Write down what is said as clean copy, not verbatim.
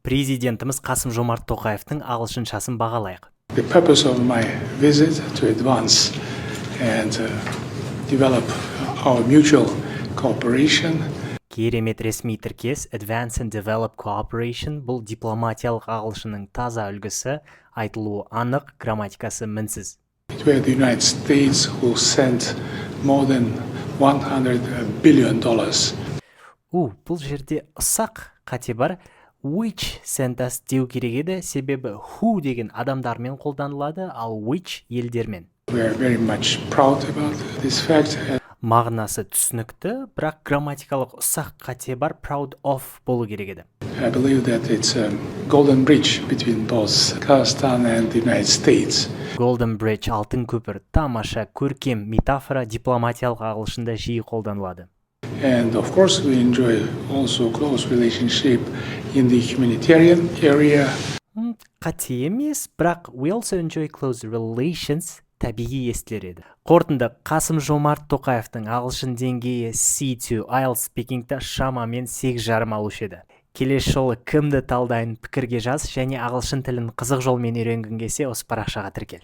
Президентіміз Қасым-Жомарт Тоқаевтың ағылшыншасын бағалайық. The purpose of my visit to advance and develop our mutual cooperation. Керемет ресми тіркес Advance and Develop Cooperation бұл дипломатиялық ағылшынның таза үлгісі, айтылуы анық, грамматикасы мінсіз. It were the United States who sent more than $100 billion. Бұл жерде ұсақ қате бар. Which sent us деу керек еді, себебі who деген адамдармен қолданылады, ал which елдермен. We are very much proud about this fact. Мағынасы түсінікті, бірақ грамматикалық ұсақ қате бар, proud of болу керек еді. I believe that it's a golden bridge between both Kazakhstan and the United States. Golden Bridge, алтын көпір, тамаша, көркем метафора дипломатиялық ағылшында жиі қолданылады. And of course we enjoy also close relationship in the humanitarian area. Қате емес, бірақ we also enjoy close relations табиғи естілер еді. Қорытынды, Қасым-Жомарт Тоқаевтың ағылшын деңгейі C2 IELTS спикингті шамамен 8,5 алушы еді. Келесі жолы кімді талдайын пікірге жаз және ағылшын тілін қызық жолмен үйренгің келсе осы парақшаға тіркел.